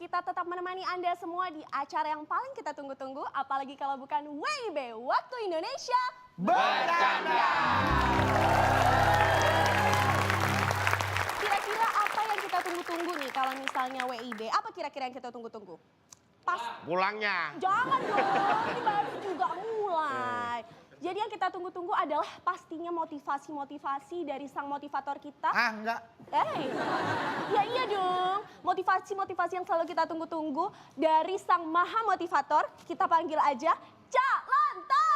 kita tetap menemani Anda semua di acara yang paling kita tunggu-tunggu, apalagi kalau bukan WIB, Waktu Indonesia Bercanda. Kira-kira apa yang kita tunggu-tunggu nih kalau misalnya WIB? Apa kira-kira yang kita tunggu-tunggu? Pas Pulangnya. jangan dong, ini baru juga mulai. Jadi yang kita tunggu-tunggu adalah pastinya motivasi-motivasi dari sang motivator kita. Ah, enggak. Ya iya dong, motivasi-motivasi yang selalu kita tunggu-tunggu dari sang maha motivator. Kita panggil aja Cak Lontong.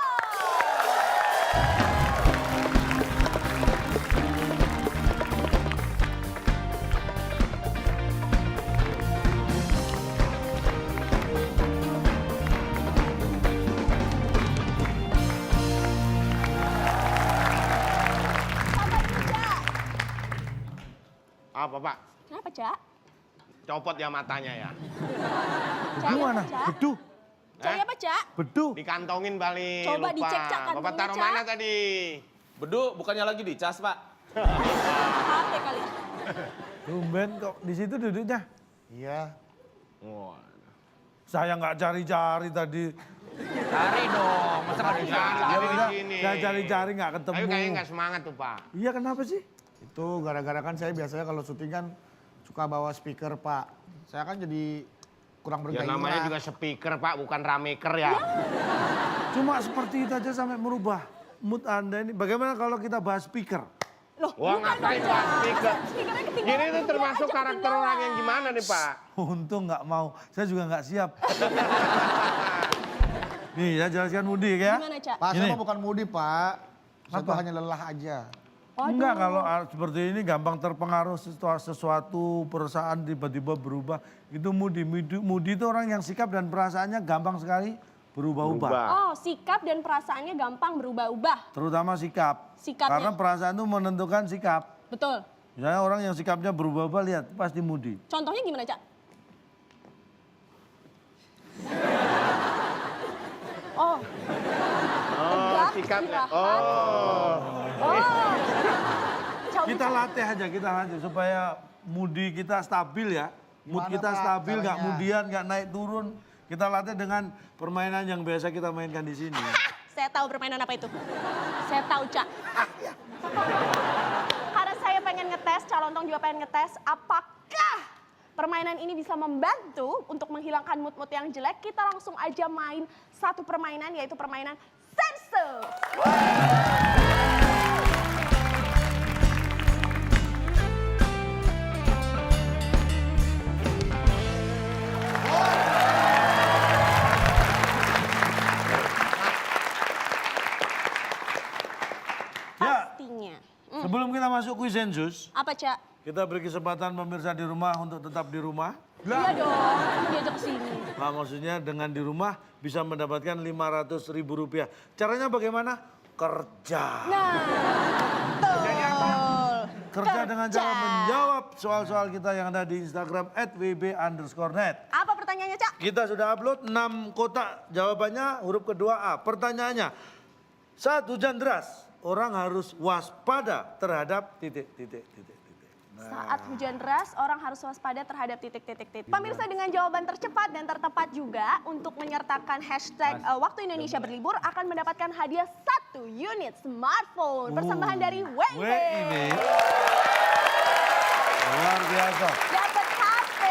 Apa Pak? Kenapa Cak? Copot ya matanya ya. Cari apa Cak? Beduh. Cari apa Cak? Beduh. Dikantongin balik. Coba lupa. dicek, Cak, Bapak kantongnya, taruh Cak. mana tadi? Bedu, bukannya lagi dicas, Pak? HP kali. Tumben kok di situ duduknya. Iya. Wah. Saya nggak cari-cari tadi. Cari dong, masa nggak bisa? Cari di Enggak, sini. saya cari-cari nggak ketemu. Ayo kayaknya nggak semangat tuh Pak. Iya kenapa sih? Itu gara-gara kan saya biasanya kalau syuting kan suka bawa speaker Pak. Saya kan jadi kurang Ya bergairah. namanya juga speaker Pak, bukan rameker ya. Cuma seperti itu aja sampai merubah mood Anda ini. Bagaimana kalau kita bahas speaker? Loh, Wah bukan ngapain dong, Pak Cak. speaker? Speakernya ketinggalan. Gini tuh Biar termasuk aja karakter ketinggalan. orang yang gimana nih Pak? Untung nggak mau, saya juga nggak siap. Nih, saya jelaskan mudik ya. Gimana Cak? Pak, saya Gini. mah bukan mudi Pak. Saya tuh Apa? hanya lelah aja. Enggak, kalau seperti ini gampang terpengaruh sesuatu perusahaan tiba-tiba berubah. Itu mudi. Mudi itu orang yang sikap dan perasaannya gampang sekali berubah-ubah. Berubah. Oh, sikap dan perasaannya gampang berubah-ubah. Terutama sikap. Sikapnya. Karena perasaan itu menentukan sikap. Betul. Misalnya orang yang sikapnya berubah-ubah, lihat pasti mudi. Contohnya gimana, Cak? Oh. Tegak, sikapnya. istirahat. Oh. Oh. Coba, Kita Cak. latih aja, kita latih supaya mudi kita stabil ya. Mood Gimana, kita Pak, stabil, nggak caranya? kemudian, nggak naik turun. Kita latih dengan permainan yang biasa kita mainkan di sini. Saya tahu permainan apa itu. Saya tahu, Cak. Karena saya pengen ngetes, Cak Lontong juga pengen ngetes, apakah permainan ini bisa membantu untuk menghilangkan mood-mood yang jelek. Kita langsung aja main satu permainan, yaitu permainan sensus. Ya, Pastinya. sebelum kita masuk kuis sensus, Apa, Cak? kita beri kesempatan pemirsa di rumah untuk tetap di rumah. Iya dong, kamu diajak ke sini. Nah, maksudnya dengan di rumah bisa mendapatkan Rp500.000. Caranya bagaimana? Kerja. Nah, betul. Kerja dengan cara menjawab soal-soal kita yang ada di Instagram @wb_net. Apa pertanyaannya, Cak? Kita sudah upload 6 kotak jawabannya huruf kedua A. Pertanyaannya, saat hujan deras, orang harus waspada terhadap titik. Saat hujan deras, orang harus waspada terhadap titik. Pemirsa dengan jawaban tercepat dan tertepat juga untuk menyertakan hashtag Waktu Indonesia Berlibur akan mendapatkan hadiah 1 unit smartphone. Persembahan dari WIB. WIB. Luar biasa. Dapat HP.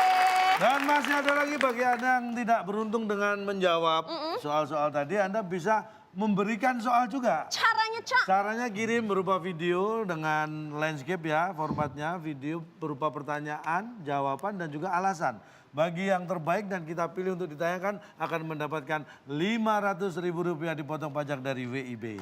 Dan masih ada lagi bagi Anda yang tidak beruntung dengan menjawab soal-soal tadi, Anda bisa memberikan soal juga. Caranya, Cak. Caranya kirim berupa video dengan landscape ya, formatnya video berupa pertanyaan, jawaban dan juga alasan. Bagi yang terbaik dan kita pilih untuk ditayangkan akan mendapatkan Rp500.000 dipotong pajak dari WIB.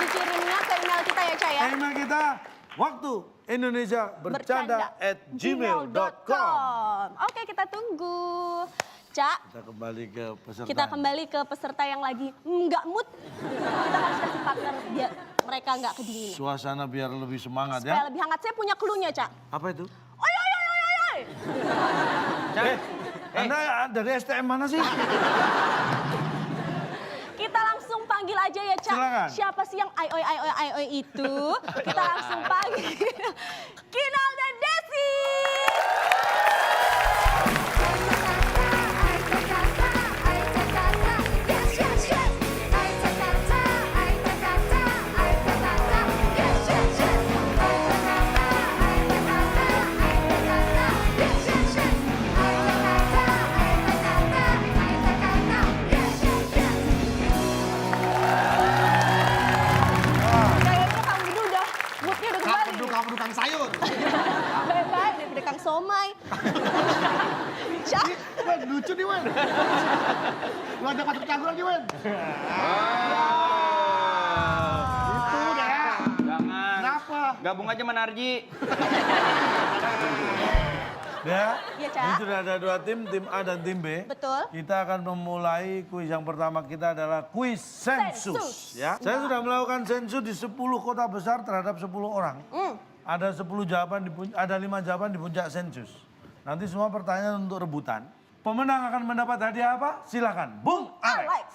Dikirimnya ke email kita ya, Cak ya. Email kita waktu Indonesia bercanda@gmail.com. Oke, kita tunggu. Cak, Kita kembali ke peserta. kita kembali ke peserta yang lagi nggak mood. Kita harus kasih partner biar mereka nggak kedinginan. Suasana biar lebih semangat Supaya ya. lebih hangat. Saya punya clue-nya, Cak. Apa itu? Oi, oi, oi, oi, oi. Anda dari STM mana sih? Kita langsung panggil aja ya, Cak. Silakan. Siapa sih yang ai oi itu? Kita langsung panggil. Kinal dan Desi. Udah masuk cagur lagi, Wen. Itu udah ya. Jangan. Kenapa? Gabung aja sama Narji. Ya, Iya, Ca. ini sudah ada 2 tim A dan tim B. Betul. Kita akan memulai kuis yang pertama kita adalah kuis sensus. Sensus. Ya, saya sudah melakukan sensus di 10 kota besar terhadap 10 orang. Ada 10 jawaban, ada 5 jawaban di puncak sensus. Nanti semua pertanyaan untuk rebutan. Pemenang akan mendapat hadiah apa? Silakan, Bung Alex. Alex.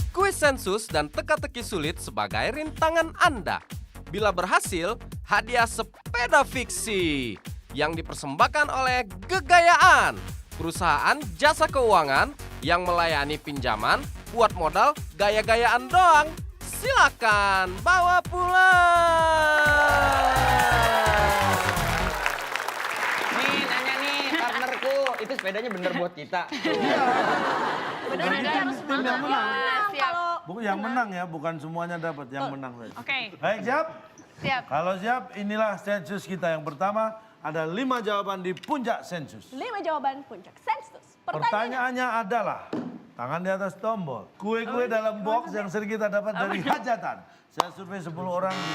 Kuis sensus dan teka-teki sulit sebagai rintangan Anda. Bila berhasil, hadiah sepeda fiksi yang dipersembahkan oleh Gegayaan, perusahaan jasa keuangan yang melayani pinjaman buat modal gaya-gayaan doang. Silakan bawa pulang. Nih, nanya nih partnerku, itu sepedanya bener buat kita. Benar harus Tim yang menang. Siap. Yang menang ya, bukan semuanya dapat, yang menang saja. Oke, Baik, siap? siap. Kalau siap, inilah sensus kita yang pertama. Ada 5 jawaban di puncak sensus. 5 jawaban puncak sensus. Pertanyaannya. Pertanyaannya adalah, tangan di atas tombol. Kue-kue dalam box yang sering kita dapat dari hajatan. Saya survei 10 orang di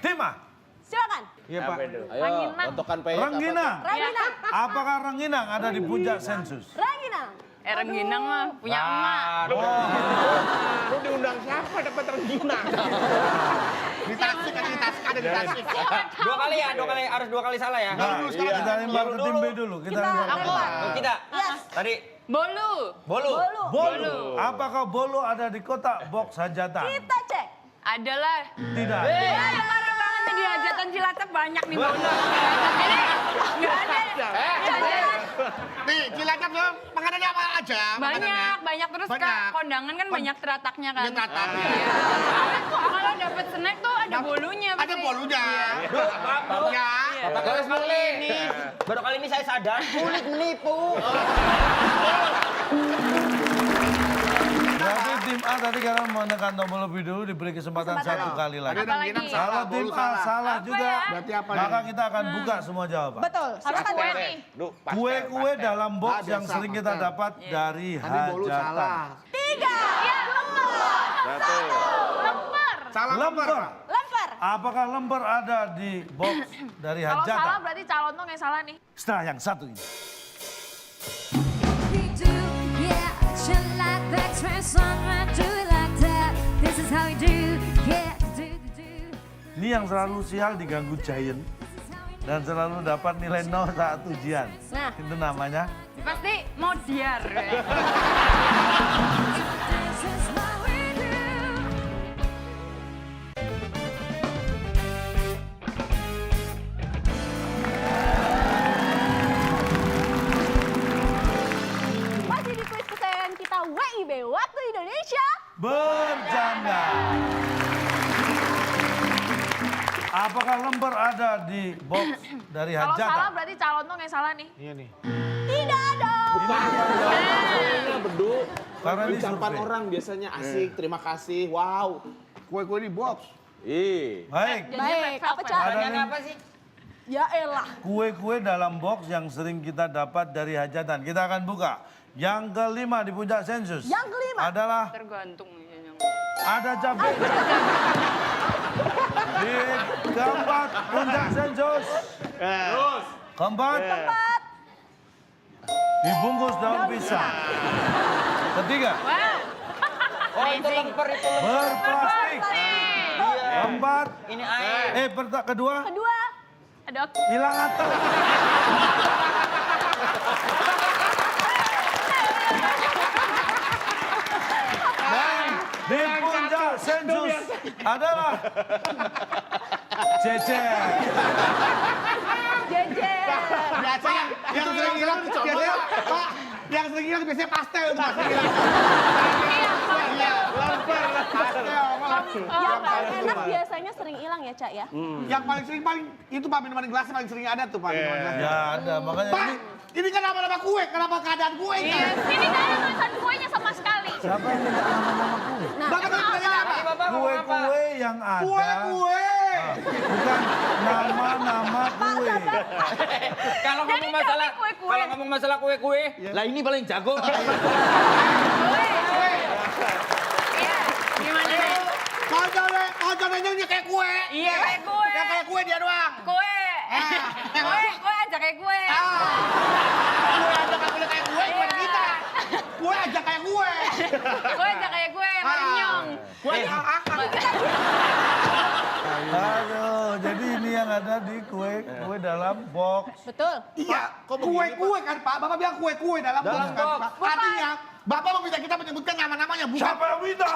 10. Tim A, Silakan. Iya Pak. Ayo, tontokan peyek. Rengginang. Rengginang. Apakah Rengginang ada di puncak sensus? Rengginang. Rengginang mah punya emak. Lu diundang siapa dapat rengginang? Di Tasik, ada di Tasik, ada di Tasik. 2 kali ya, 2 kali, harus 2 kali salah ya. Nah, kita lempar ke tim B dulu. Kita lempar ke tim B. Oh, kita. Yes. Tadi Bolu. bolu. Bolu. Bolu. Apakah bolu ada di kotak box hajatan? Kita cek. Adalah. Tidak. Ya, parah banget nih di hajatan Cilacap banyak nih bolu. Jadi nggak ada. Nih, Cilacap tuh makanannya apa aja? Banyak terus Banyak. Kak, kondangan kan banyak terataknya kan. Iya, teratak. Iya. Kalau dapet snack tuh ada bolunya. Ada pasti. bolunya. Ya. Baru kali ini saya sadar kulit menipu. Berarti tim A tadi karena menekan tombol lebih dulu diberi kesempatan 1 kali lagi. Ada rengginang lagi? salah, Kalau tim bolu A salah juga, ya? Berarti apa nih? maka kita akan buka semua jawaban. Betul. Harus Silakan. kue nih. Kue-kue dalam box Ah, yang biasa, sering kita pastel. dapat dari Tadi bolu hajatan. salah. 3. Lemper. Salah Lemper. Lempar. Apakah lemper ada di box dari Kalau salah hajatan? berarti calon tuh yang salah nih. Setelah yang satu ini. We do, yeah, shit like that, transform, do it like that. This is how we do, yeah, do. Ini yang selalu sial diganggu giant dan selalu dapat nilai 0 saat ujian. Nah. Itu namanya Pasti mau diar. This is what we do. Masih di kuis kesayangan kita WIB Waktu Indonesia. bercanda. Apakah lemper ada di box dari Kalau hajatan? salah berarti calon tuh yang salah nih. Iya nih. Tidak dong. Bedu. Karena ini Ucapan survei. orang biasanya asik, terima kasih, wow. Kue-kue di box. Baik, Baik, apa Ca? Pertanyaannya apa sih? Ya elah. kue-kue dalam box yang sering kita dapat dari hajatan. Kita akan buka. Yang kelima di puncak sensus. Yang kelima. Adalah Tergantung. ada cabai. Di keempat puncak sensus. Keempat. Dibungkus daun pisang. Ketiga. Oh, itu lemper itu. Berplastik. Keempat. Ini air. Kedua. Kedua. Ada Hilang atap. Dan di puncak sensus adalah Cecer. Jejer. Biasa yang sering hilang biasanya, Pak, yang sering hilang biasanya pastel itu Pak. Sering hilang. Iya, lemper, pastel. Yang paling enak biasanya sering hilang ya, Cak ya? Yang paling sering itu Pak minuman gelasnya paling sering ada tuh Pak minuman gelasnya. Ya ada, makanya Pak, ini ini kan nama-nama kue, kenapa keadaan kue ini? Iya, ini nggak ada tulisan kuenya sama sekali. siapa yang minta nama-nama kue? Bapak tadi bilangnya apa? Kue-kue yang ada. Kue-kue. Bukan nama-nama kue. Kalau Jadi ngomong masalah kami kue-kue. kalau ngomong masalah kue-kue, lah ini paling jago. Iya, gimana nih? Konconnya kayak kue. Iya, kayak kue. Ya kayak kue dia doang. Kue. Kue aja kayak kue. Kue aja nggak boleh kayak kue, bukan kita. Kue aja kayak kue. Kue aja kayak kue, marinyong. Kue aja Aduh, jadi ini yang ada di kue dalam box. Betul. Iya, kue-kue kan Pak. Bapak bilang kue-kue dalam box kan box. Pak. Artinya, Bapak meminta kita menyebutkan nama-namanya, bukan. Siapa yang minta?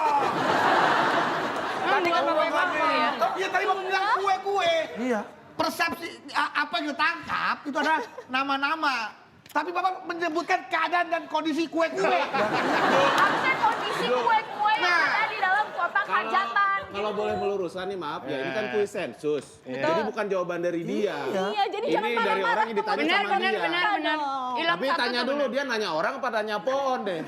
Tadi kan bapak ngomong ya. Iya, tadi Bapak bilang kue-kue. Iya. Persepsi apa yang ditangkap itu adalah nama-nama. Tapi Bapak menyebutkan keadaan dan kondisi kue-kue. Harusnya kondisi kue-kue yang ada di dalam kotak hajatan. Kalau boleh meluruskan nih maaf ya, ini kan kuis sensus. Jadi bukan jawaban dari dia. Iya, jadi jangan Ini dari orang yang ditanya Benar, sama benar, dia. benar, benar. Hilang Tapi satu tanya tuh dulu benar. dia nanya orang apa tanya pohon deh.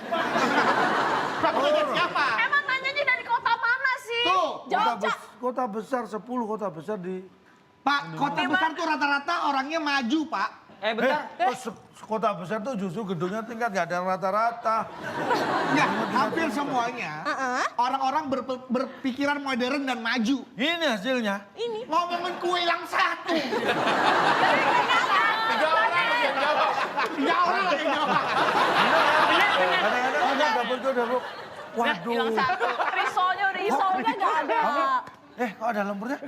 Bapak nanya siapa? Emang nanyanya dari kota mana sih? Tuh, Jawab, Cak. Kota besar, 10 kota besar di... Pak, kota besar tuh rata-rata orangnya maju, Pak. Bentar. Kota besar tuh justru gedungnya tingkat nggak ada rata-rata. Ya, hampir semuanya orang-orang berpikiran modern dan maju. Ini hasilnya. Ngomongin kue hilang satu. Tiga orang lagi yang jawab. Kadang-kadang ada dapur tuh dapur. Waduh. Hilang satu. Risolnya nggak ada. Kok ada lemburnya?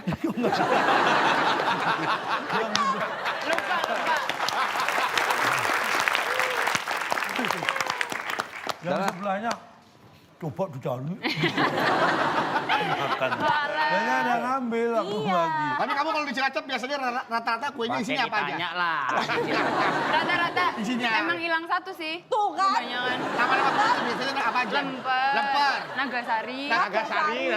Yang sebelahnya coba dicari. Makan. Kayaknya ada yang ngambil aku lagi. Tapi kamu kalau di Cilacap biasanya rata-rata kuenya isinya apa aja? Tanya lah. Rata-rata Isinya. emang hilang satu sih. Tuh kan. Kebanyakan. Nama-nama kuenya biasanya apa aja? Lemper. Nagasari. Nagasari,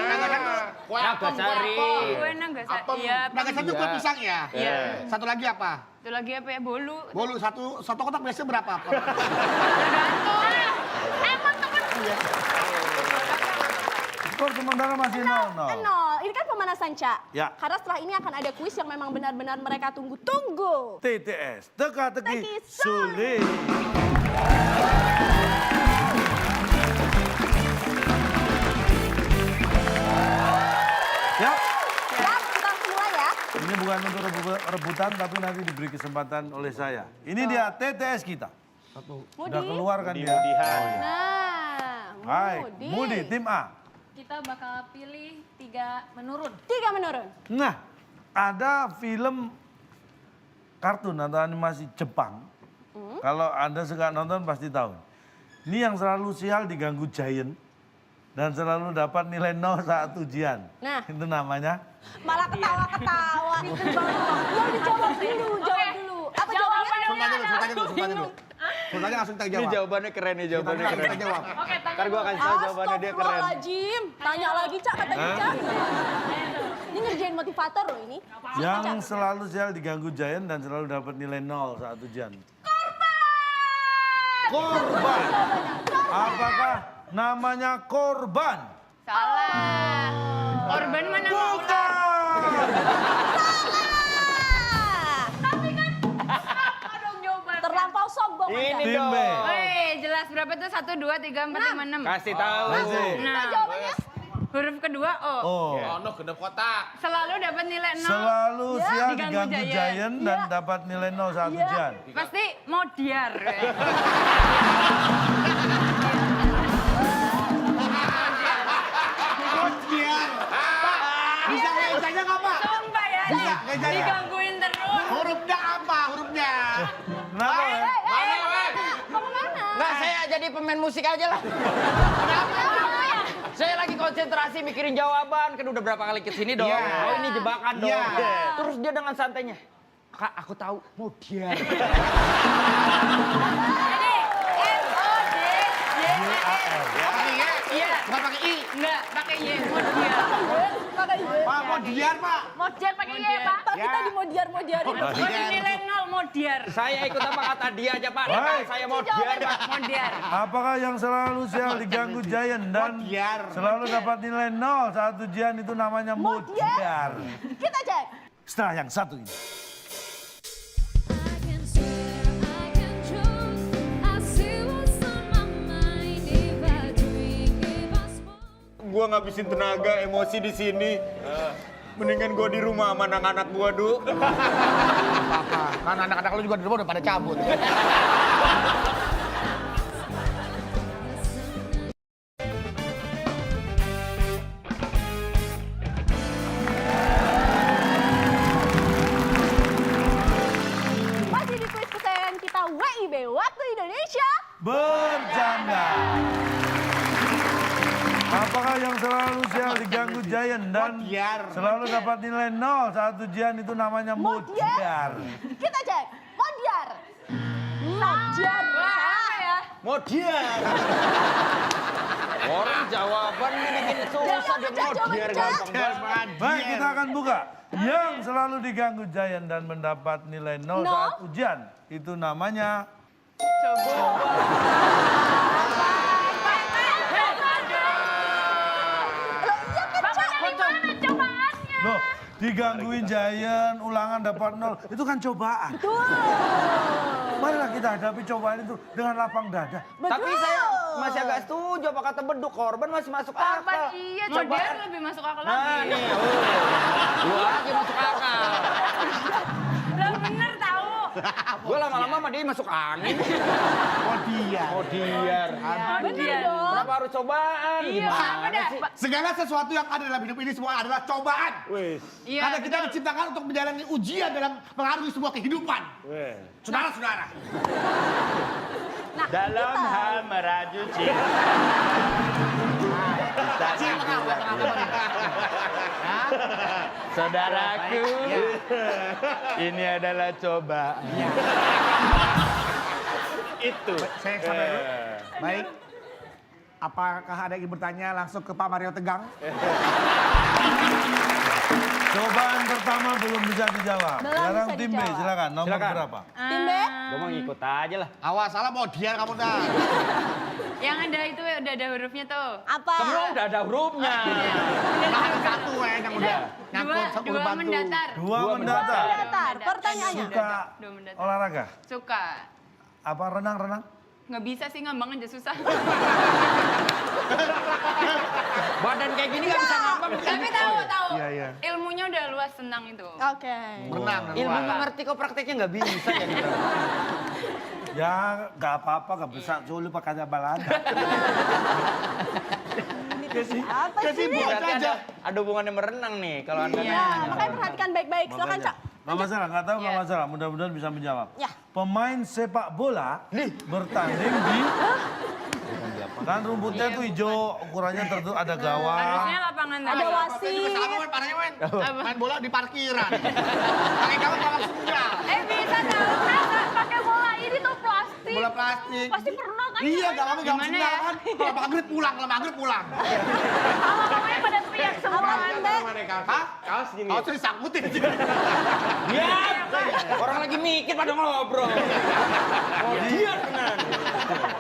Kue Nagasari. Kue Nagasari. Iya. Nagasari itu kue pisang ya? Iya. Satu lagi apa? Itu lagi apa ya? Bolu. Bolu satu kotak biasanya berapa? Tergantung. Emang temen Skor sementara masih 0-0. nol. Ini kan pemanasan, Cak. Ya. Karena setelah ini akan ada kuis yang memang benar-benar mereka tunggu-tunggu. TTS, teka-teki Teki sulit. Ya, Siap, kita langsung mulai ya. ini bukan untuk rebutan tapi nanti diberi kesempatan oleh saya. Ini dia TTS kita. Sudah keluar kan dia? Nah, Hai, Mudi, tim A. Kita bakal pilih 3 menurun. 3 menurun. Nah, ada film kartun atau animasi Jepang. Kalau Anda suka nonton pasti tahu. Ini yang selalu sial diganggu giant dan selalu dapat nilai 0 saat ujian. Nah. Itu namanya? Malah ketawa-ketawa. Lo dijawab dulu, jawab dulu. Apa jawabannya? Sultannya dulu. Sultannya langsung kita Ini jawab. jawabannya keren nih, jawabannya Sultannya keren. kita jawab. Oke, Ntar gua kasih tahu jawabannya dia keren. Astagfirullahaladzim. Tanya lagi, Cak, katanya, Cak. Ini ngerjain motivator loh ini. Yang selalu sial diganggu giant dan selalu dapat nilai 0 saat ujian. Korban. Apakah namanya korban? Salah. Korban mana mau Bukan. Tapi kan apa dong jawaban? Terlampau sombong Ini Anda. Tim B. Woi, jelas berapa tuh? 1, 2, 3, 4, 5, 6. Kasih tahu. Kasih. Nah, Jawabannya huruf kedua O. Oh. Ono genep kotak. Selalu dapat nilai 0. Selalu sial diganggu diganggu giant. giant dan dapat nilai 0 saat ujian. Pasti mau diar. Biar. Bisa ngejanya nggak Pak? Sumpah ya. Bisa ngejanya. Digangguin terus. Hurufnya apa? Hurufnya? Kenapa ya? Kamu mana? Nggak, saya jadi pemain musik aja lah. Saya lagi konsentrasi mikirin jawaban, kan udah berapa kali kesini dong. Iya. Oh ini jebakan dong. Iya. Terus dia dengan santainya, Kak aku tahu mau dia. Jadi M-O-D-Y-A-R. Pakai Y? Iya. Bukan pakai I? Enggak, pakai Y. Mau diar. pakai Y. Pak, Modiar, Pak. Modiar pakai Y, Pak. Pak, kita di modiar-modiarin. Oh, dinilai 0 Modiar. Saya ikut apa kata dia aja, Pak. Baik. Saya mau diar, Pak. Modiar. Apakah yang selalu sial diganggu Giant dan Modiar. selalu dapat nilai 0 saat ujian itu namanya modiar? Kita cek. Setelah yang satu ini. I can swear, I can choose. I see what's on my mind. If I drink, if I smoke. Gua ngabisin tenaga, emosi di sini. Mendingan gua di rumah sama anak-anak gua, Du. Apa-apa. Kan anak-anak lu juga di rumah udah pada cabut. Masih di kuis kesayangan kita WIB Waktu Indonesia. Bercanda. Apakah yang selalu sial diganggu Giant dan Modiar. selalu dapat nilai 0 saat ujian itu namanya modiar? Kita cek. Modiar. Modiar. Apa ya? Mau diar. Orang jawaban ini bikin susah dia mau diar gampang banget. Baik, kita akan buka. Yang selalu diganggu Giant dan mendapat nilai 0 saat ujian itu namanya loh, digangguin Giant, ulangan dapat 0. Itu kan cobaan. Marilah kita hadapi cobaan itu dengan lapang dada. Tapi saya masih agak setuju apa kata beduk, korban masih masuk Korban akal. iya, Modiar lebih masuk akal Nah lagi. nih, lu aja masuk akal. Lah bener tahu. Gue lama-lama sama dia masuk angin. Modiar. Modiar. Bener dong. Kenapa harus cobaan? Iya, sama dah. Segala sesuatu yang ada dalam hidup ini semua adalah cobaan. Iya, Karena kita betul. diciptakan untuk menjalani ujian dalam mengarungi sebuah kehidupan. Saudara-saudara. Nah, Dalam kita. hal meraju cinta. Saudaraku, ini adalah cobaan. Itu. Saya sampai dulu. Baik. Apakah ada yang bertanya langsung ke Pak Mario Tegang? Cobaan pertama belum bisa dijawab. Belum Sekarang bisa tim B, dijawab. silakan. Nomor Silakan. berapa? Tim B. Gue mau ngikut aja lah. Awas, salah Modiar kamu dah. Yang ada itu udah ada hurufnya tuh. Apa? Semua udah ada hurufnya. Bahan satu yang udah nyangkut Dua urut bantu. mendatar. Dua mendatar. Datar. Pertanyaannya. Suka Dua mendatar. olahraga? Suka. Apa renang-renang? Nggak bisa sih, ngambang aja susah. Badan kayak gini gak bisa ngambang. Tapi tahu. Iya, iya. Ilmunya udah luas, senang itu. Oke. Renang. Ilmunya ngerti kok prakteknya gak bisa ya. Ya, nggak apa-apa, nggak bisa. Sulit pakai balada. Apa sih? Berarti ada hubungannya merenang nih kalau anda Ya, nanya. makanya perhatikan baik-baik. Silakan, Cak. Nggak masalah, nggak tahu nggak Iya. masalah. Mudah-mudahan bisa menjawab. Ya. Pemain sepak bola bertanding di... Kan rumputnya tuh hijau, ukurannya tertentu, ada gawang. Harusnya lapangan Ada tadi. wasit. Parahnya, Wen. Main bola di parkiran. Pakai gawang semua. Bisa tahu. Pakai bola ini tuh plastik. Bola plastik. Pasti pernah kan? Iya, gawangnya gawang Gimana semua ya? kan. Kalau maghrib pulang, pulang. Sama mamanya pada teriak semua. Apa, Mbak? Hah? Kaos gini. Kaos disangkutin. Ya, orang lagi mikir pada ngobrol. Oh dia tenan.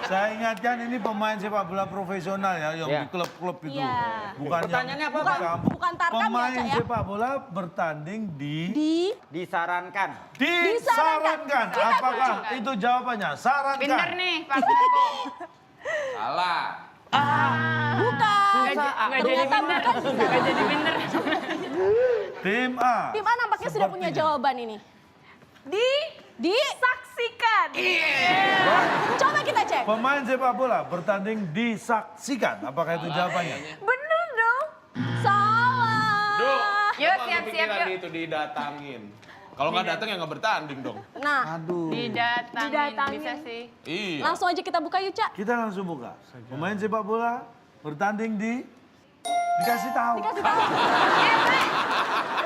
Saya ingatkan ini pemain sepak bola profesional ya, yang Ya. di klub-klub itu. Iya. Bukan Pertanyaannya yang apa, di Pak? kampung. Bukan tarkam ya, Pemain Cak, ya? sepak bola bertanding di... Disarankan. Disarankan. Kita Apakah tunjukkan. itu jawabannya? Sarankan. Pinter nih partnerku. Salah. Bukan. Nggak jadi pinter. Nggak jadi pinter. Tim A. Tim A nampaknya sudah punya Sepertinya. jawaban ini. Disaksikan. Coba kita cek. Pemain sepak bola bertanding disaksikan. Apakah itu jawabannya? Bener dong. Salah. Yuk siap-siap yuk. Itu didatangin. Kalau nggak datang ya nggak bertanding dong. Nah, Didatangin. Bisa sih. Iya. langsung aja kita buka yuk, Cak. Kita langsung buka. Pemain sepak bola bertanding di... Dikasih tahu. Dikasih tahu.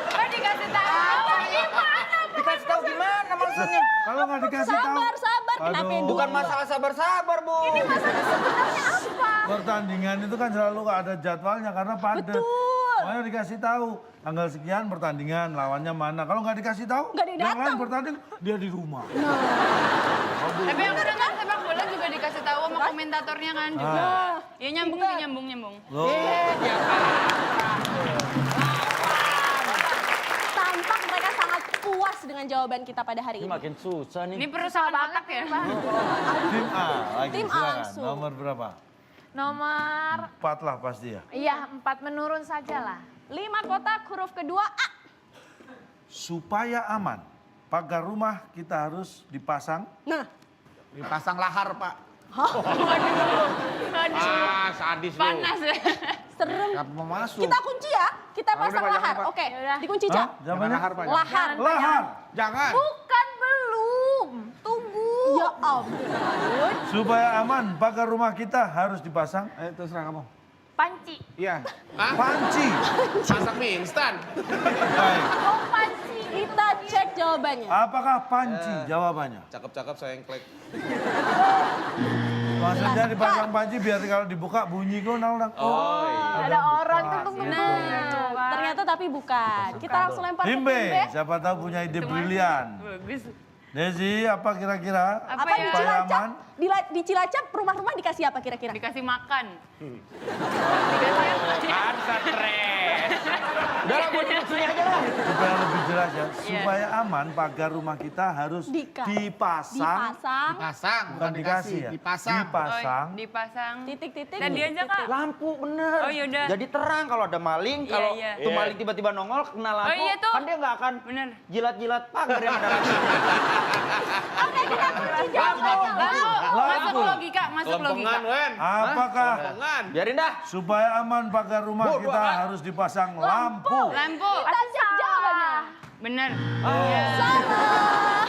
Kok dikasih tahu? Gimana? Dikasih tahu gimana maksudnya? Kalau nggak dikasih tahu... Sabar. Kenapa Aduh. yang Bukan masalah sabar-sabar, Bu. Masalahnya sebenarnya apa? Pertandingan itu kan selalu ada jadwalnya karena padat. Betul. Pokoknya dikasih tahu tanggal sekian pertandingan, lawannya mana. Kalau nggak dikasih tahu, Nggak ada yang yang lain datang. bertanding dia di rumah. Tapi aku dengar sepak bola juga dikasih tahu sama komentatornya kan juga. Ya nyambung sih, nyambung. Loh. Tampak mereka sangat puas dengan jawaban kita pada hari ini. Makin susah nih. Ini perusahaan otak ya. Tim A lagi, Tim A silakan. langsung. Nomor berapa? Nomor 4 lah pasti ya. iya 4 menurun saja lah. 5 kotak huruf kedua A. Supaya aman, pagar rumah kita harus dipasang. Nah, Dipasang lahar, Pak. Ah, sadis lu. Panas ya. serem. Nggak mau masuk. Kita kunci ya, kita Ah, pasang udah, Pak, lahar. jangan, Pak. Oke, Yaudah. dikunci, Hah? Cak. Jawabannya? lahar, Pak. Lahar. Lahar. Jangan. Bukan belum, tunggu. Ya ampun. Supaya aman, pagar rumah kita harus dipasang. Terserah kamu. Panci. Iya. Panci. Masak mie instan. Baik. Oh panci. Kita cek jawabannya. Apakah panci jawabannya? Cakep-cakep saya klek. Maksudnya dipasang panci biar kalau dibuka bunyi kok nang. Oh iya. Ada orang tuh tunggu. Nah, ternyata tapi bukan. Kita langsung lempar ke Tim tim B, B. siapa tahu punya ide brilian. Bagus. Desi, apa kira-kira? Apa di ya? Supaya Cilacap? aman? Di Cilacap rumah-rumah dikasih apa kira-kira? Dikasih makan. Kan stres. Udah lah, buat sini aja lah. Supaya lebih jelas ya, supaya aman pagar rumah kita harus dipasang. Dipasang, Bukan dikasih ya? Dipasang. Dipasang. Dipasang. Titik-titik. Dan dia aja kak. Lampu bener. Oh, yaudah. Jadi terang kalau ada maling, Iya, kalau iya. tuh maling tiba-tiba nongol kena lampu, Oh, iya tuh. kan dia nggak akan Bener. jilat-jilat pagar yang ada lagi. Oke, kita kunci jawabannya. Masuk logika, masuk logika. Lempengan, Wen. Apakah Lempengan. Biarin dah. supaya aman pagar rumah kita harus dipasang lampu? Lampu. Kita cek jawabannya. Bener. Salah.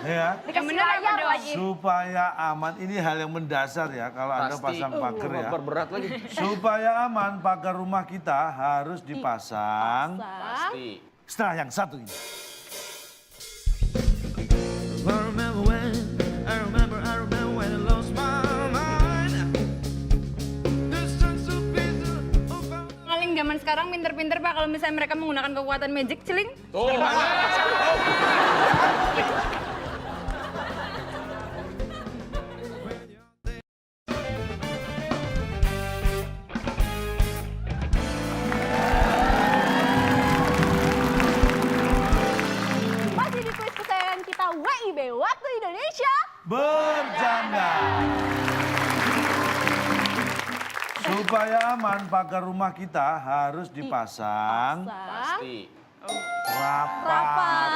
Ya. Yang bener apa dong? Supaya aman, ini hal yang mendasar ya kalau Anda Pasti. pasang pagar ya. Berat lagi. Supaya aman pagar rumah kita harus dipasang. Pasti. Setelah yang satu ini. Maling zaman sekarang pinter-pinter pak kalau misalnya mereka menggunakan kekuatan magic celing. Tuh. Masih di kuis kesayangan kita WIB Waktu Indonesia. Bercanda. Supaya aman pagar rumah kita harus dipasang Pasti. rapat.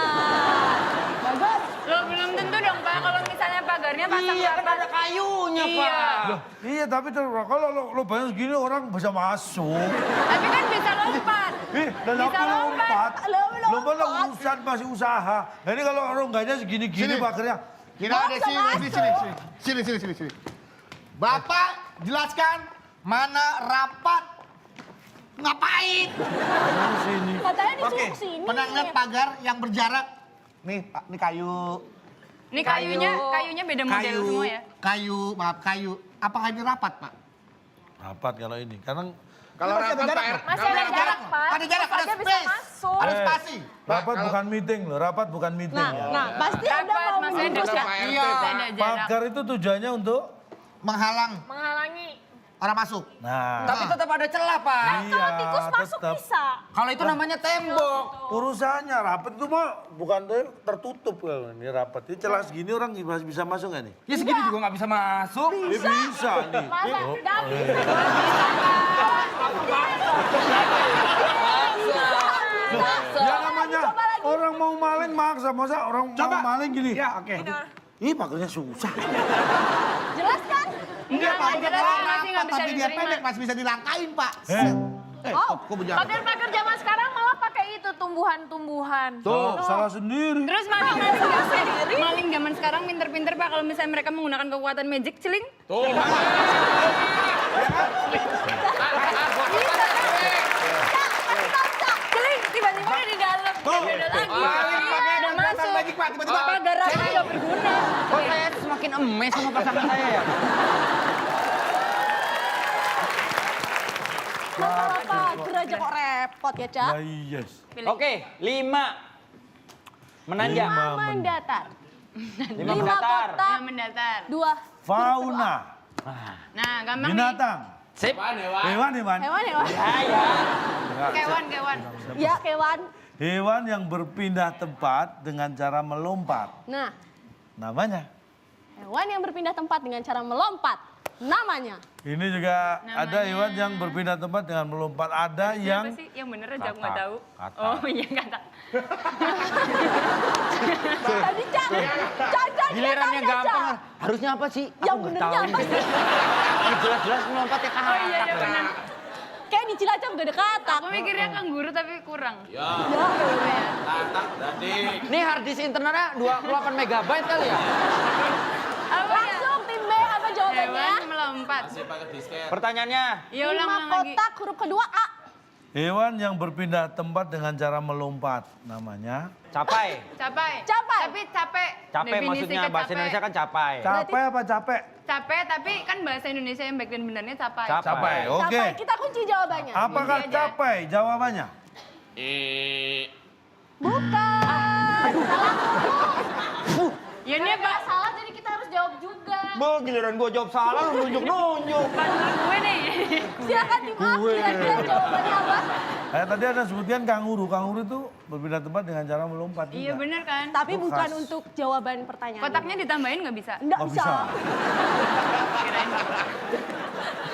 Bagus. Lo belum tentu dong pak kalau misalnya pagarnya pasang Iya, kan rapat. ada kayunya, Iya. Pak. Loh, iya tapi kalau lo bayang segini orang bisa masuk. Tapi kan bisa lompat. Dan Bisa apa lompat. lompat? Lompat lah urusan masih usaha. Nah, ini kalau orang enggaknya segini-gini Sini. pagarnya. Kira ada sini. Bapak jelaskan mana rapat. Ngapain? Sini. Katanya disuruh Oke, sini. pernah ngeliat pagar yang berjarak? Nih, Pak, ini kayu. Ini kayunya beda model semua ya. Kayu. Apakah ini rapat, Pak? Rapat kalau ini. Karena Kalau Masih ada rapat jarak, Pak Pak. Masih ada jarak, Pak. Ada jarak, ada Saja bisa space. masuk. Ada spasi. rapat bukan meeting loh. Rapat bukan meeting ya. Nah, pasti Anda Rapat, mau masih ada menerus ya? Pak RT, Iya. Pak. Ada jarak. Pagar itu tujuannya untuk Menghalangi. orang masuk. nah. Tapi tetap ada celah, Pak. Iya, Tikus masuk tetap. bisa. Kalau itu namanya tembok. Urusannya rapat itu mah bukan tertutup kalau ini rapat. Ini celah segini orang masih bisa masuk nggak nih? Ya segini juga nggak bisa masuk. Bisa nih. Masa Oh, nggak bisa. Ya namanya orang mau maling maksa, masa orang mau maling gini. Ya, oke. Ih pagarnya susah. Jelas kan? Enggak, Pak. Nggak jelas, Kalau masih nggak rapat bisa tapi dia diterima. pendek masih bisa dilangkain, Pak. Kok berjalan? Pagar-pagar zaman sekarang malah pakai itu tumbuhan-tumbuhan. Tuh, salah sendiri. Terus maling zaman sekarang pinter-pinter pak kalau misalnya mereka menggunakan kekuatan magic celing. Tuh. Celing tiba-tiba ada di dalam. Beda lagi. Maling pakai Udah masuk. magic, Pak. Tiba-tiba. Pagar rapat nggak berguna. Kok saya semakin emes sama pasangan saya ya? Masalah apa? Gerak aja kok repot ya, Cak. Ya, yes. Oke, 5. Menanjak. 5 mendatar. 5 5 mendatar. kota, Yang mendatar. 2 Fauna. Nah, gampang nih. Binatang. Sip. Hewan. hewan. Ya. Kewan. Ya, kewan. Hewan yang berpindah tempat dengan cara melompat. Nah, Namanya. hewan yang berpindah tempat dengan cara melompat. Namanya. Ini juga ada hewan yang berpindah tempat dengan melompat. Ada yang Siapa sih? Yang bener aja aku nggak tahu. Oh iya kata. Tadi Cak. Cak, Gilirannya Cak, gampang. Cak. Harusnya apa sih? Yang Aku nggak benernya tahu apa ini. sih? Jelas-jelas melompatnya ke Oh iya benar. Kayak di Cilacap gak ada katak. Aku mikirnya kanguru tapi kurang. Ya. Ini hard disk internalnya 28 megabyte kali ya? Apa ya? Langsung tim B apa jawabannya? Hewan melompat. Pertanyaannya. Ya 5 ulang lagi. kotak huruf kedua A. hewan yang berpindah tempat dengan cara melompat. Namanya. Capai. Capai. Capai. Tapi capek. Capek Definisi maksudnya ke bahasa capek. Indonesia kan capai. Capek apa capek? Capek tapi kan bahasa Indonesia yang baik dan benernya capai. Capai. Oke. Capai. Kita kunci jawabannya. Apakah Kunci aja. capai jawabannya? Bukan. Ya ini apa? Salah jadi kita harus jawab juga. Bo, giliran gua jawab salah lu nunjuk-nunjuk. Gue nih. Silakan tim A. Kira-kira jawabannya apa? Kayak tadi ada sebutkan kanguru. Kanguru itu berpindah tempat dengan cara melompat. Iya juga. bener kan? Tapi Itu bukan khas. untuk jawaban pertanyaan. Kotaknya ditambahin nggak bisa? Enggak Oh, bisa. bisa.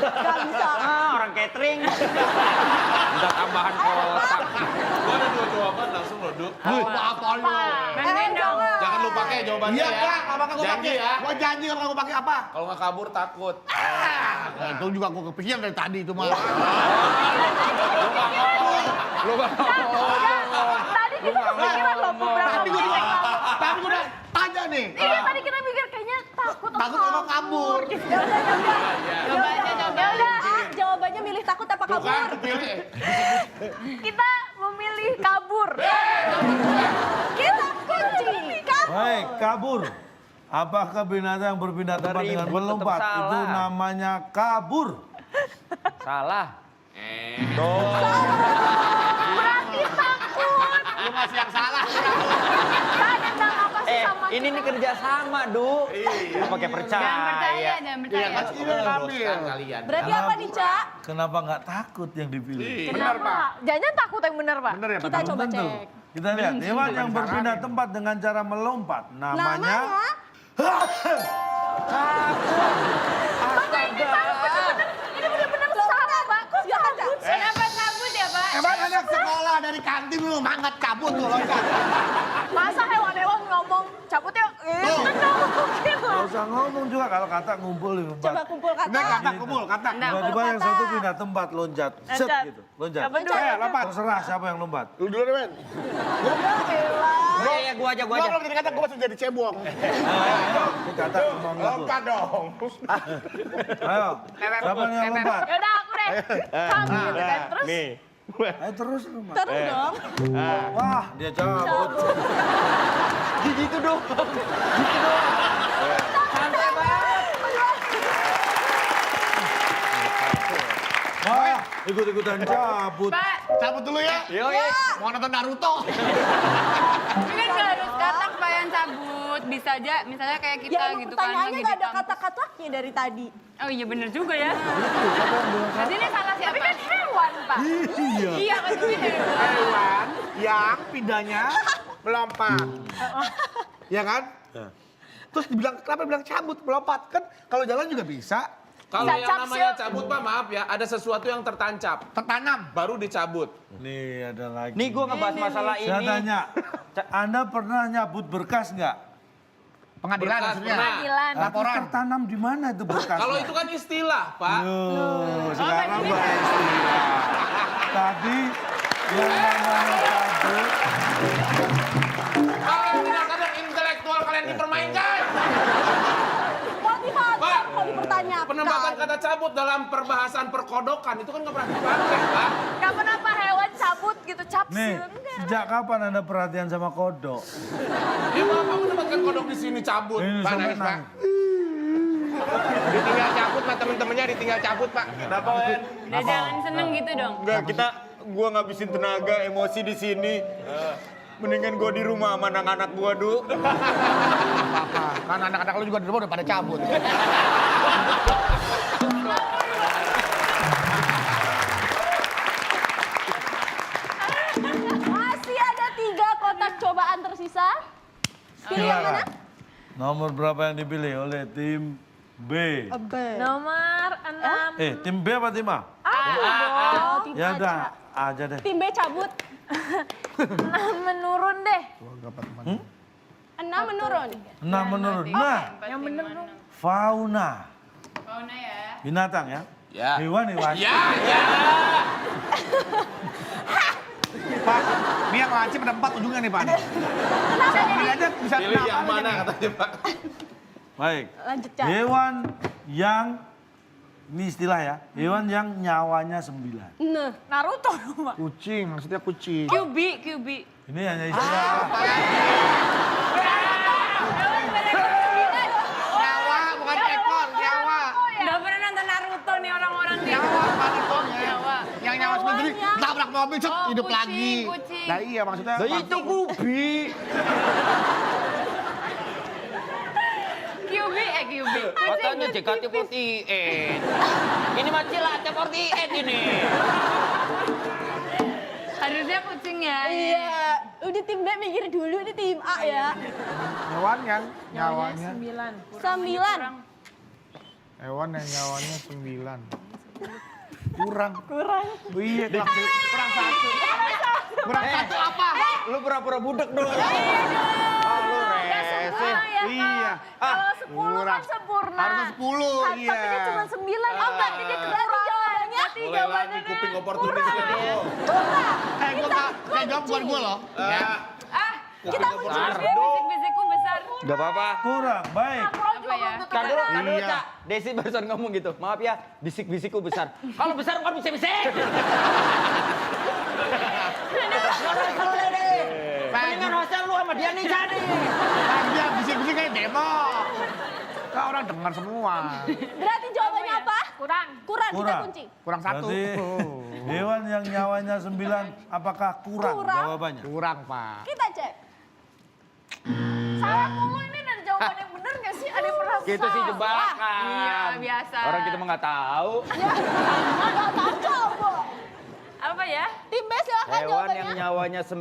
Enggak bisa. Ah, orang catering. Minta tambahan kotak. Gua ada 2 jawaban langsung loh, Duk. Apa lu? Bantuin dong. Jangan lupa pakai jawabannya Iya, ya. Kak. Apa gue Janji pakai? ya. Gue janji kalau gue pakai apa? Kalau nggak kabur takut. Nah, itu juga gue kepikiran dari tadi itu mah. Tadi kita kepikiran loh beberapa Tapi gue menit yang lalu. tapi gue udah tanya nih. Iya tadi kita mikir kayaknya takut Takut sama kabur. Ya udah. Coba aja coba. Ya udah, A, jawabannya milih takut apa kabur? Bukan, pilih. Kita memilih kabur. Kita kunci kabur. Baik, kabur. Apakah binatang yang berpindah tempat dengan Ribut, tetap melompat? salah. Itu namanya kabur. Salah. Berarti takut. Lu masih yang salah. Tentang apa sih sama Ini nih kerja sama, Du. Lu pakai percaya. Jangan percaya, jangan percaya. Ini ambil. Kalian. Berarti apa nih, Cak? Kenapa nggak takut yang dipilih? Benar, Pak. Jangan takut yang benar, Pak. Benar ya, Pak? Kita coba Tentu. cek. Kita lihat hewan yang berpindah tempat dengan cara melompat. Namanya. Ini benar-benar salah, Pak. Kok Silakan, Cak. Kenapa cabut ya Pak? Emang anak sekolah dari kantin lu mangkat kabut lu loncat. Masa hewan-hewan ngomong cabut ya? Kan nggak mungkin lah. Gak usah ngomong juga kalau kata ngumpul di tempat. Coba kumpul kata. Benar kata kumpul kata. Tiba-tiba yang satu pindah tempat loncat. Set Loncat. gitu. Loncat. Siapa dulu? Lompat. Terserah siapa yang lompat. Lu dulu deh, Men. Iya, gua aja. Gua kalau jadi kata gua masih jadi cebong. Ini kata ngomong ngumpul. Lompat dong. Ayo. Siapa yang lompat? Ya udah aku deh. Kamu gitu kan. Terus Ayo terus lompat. Terus dong. Wah, dia cabut. Gitu dong. Santai banget. Wah, ikut-ikutan cabut. Pak, Cabut dulu ya. Yoi. Mau nonton Naruto. ini kan nggak harus katak Pak yang cabut. Bisa aja misalnya kayak kita Ya emang gitu kan. pertanyaannya lagi nggak di ada kampus. kata-katanya dari tadi. Oh iya bener juga ya. Berarti ini salah siapa? tapi kan hewan, Pak. Iya. Iya kan itu hewan. Hewan yang pindahnya melompat. Ya kan? Terus dibilang kenapa bilang cabut melompat kan kalau jalan juga bisa Kalau Bisa yang namanya capsule. cabut, Pak, maaf ya, ada sesuatu yang tertancap, tertanam. baru dicabut. Nih ada lagi. Nih gua ngebahas masalah Saya ini. tanya, Anda pernah nyabut berkas nggak? Pengadilan Berkas, maksudnya. pernah. Panggilan. Tapi Laporan. tertanam di mana itu berkasnya? Kalau itu kan istilah, Pak. Sekarang bahas istilah. Tadi yang namanya cabut. Kalau tidak kadang intelektual kalian dipermainkan. Motivator Pak, kalau dipertanyakan. Penempatan kata cabut dalam perbahasan perkodokan itu kan nggak pernah dipakai, Pak. Gak kenapa hewan cabut gitu, Nih, capsil. Enggak. sejak kapan Anda perhatian sama kodok? Ya, Bapak menempatkan kodok di sini cabut. Ini Pak, sampai nangis, Pak. nangis. Ditinggal cabut, Pak, temen-temennya ditinggal cabut, Pak. Kenapa, Wen? Udah jangan seneng gitu dong. Enggak, kita gua ngabisin tenaga, emosi di sini. Mendingan gua di rumah sama anak-anak gua, Du. Apa-apa. Kan anak-anak lu juga di rumah udah pada cabut. Masih ada 3 kotak cobaan tersisa. Pilih yang mana? Silakan. Nomor berapa yang dipilih oleh tim B? Nomor 6. Tim B apa tim A? Oh, tim Ya A, udah, Ca. A aja deh. Tim B cabut. 6 menurun deh. 6 menurun. 6 menurun. Nah, Yang bener dong. fauna. Fauna ya. Binatang ya? Ya. Hewan. Ya, ya. Pak, ini yang lancip ada 4 ujungnya nih, Pak. Saya pilih aja bisa Pilih yang kenapa mana nih. katanya Pak? Baik. Lanjut, Ca. Hewan yang, ini istilah ya, hewan yang nyawanya 9. Nah, Naruto dong, Pak. Kucing, maksudnya kucing. QB. Ini hanya istilah. Nyawa, bukan ekor, nyawa. Nggak pernah nonton Naruto nih orang-orang nih. Nyawa, bukan ekornya. Yang nyawa sendiri, tabrak mobil, cet, Oh, hidup kucing, lagi. kucing. Nah iya, maksudnya. Lah itu Gubi. QB. Katanya JKT48. Ini mah Cilacap48 ini. Harusnya kucing ya. iya. Udah tim B mikir dulu, ini tim A ya. Hewan yang nyawanya. 9. Hewan yang nyawanya 9. Kurang. Oh, iya, kurang 1. Kurang 1 apa? Lu pura-pura budek dong. Oh, Lu rese. Iya. Kalau 10 kan sempurna. Harusnya 10, Tapi iya. dia cuma 9. Oh, berarti dia kurang jawabannya. Boleh lagi kuping oportunisnya dong. Saya jawab bukan gue loh. Kita kunci. Bisik-bisikku besar. Gak apa-apa. Kurang, baik. Apa ya? Kan dulu, Iya. Cak. Desi barusan ngomong gitu. Maaf ya, bisik-bisikku besar. Kalau besar bukan bisik-bisik. Mendingan hostnya lu sama dia nih, jadi. Dia bisik-bisik kayak demo. Kak orang dengar semua. Berarti jawabannya apa? Kurang. Kurang, kita Kurang. kunci. Kurang 1. Berarti hewan yang nyawanya 9, apakah kurang Kurang. jawabannya? Kurang, Pak. Kita cek. Salah mulu ini dari jawaban yang bener nggak sih? Ada yang pernah Gitu sih jebakan. Iya, biasa. Orang kita mah nggak tahu. Nggak tahu coba. Apa ya? Tim B silahkan Hewan jawabannya. yang nyawanya 9.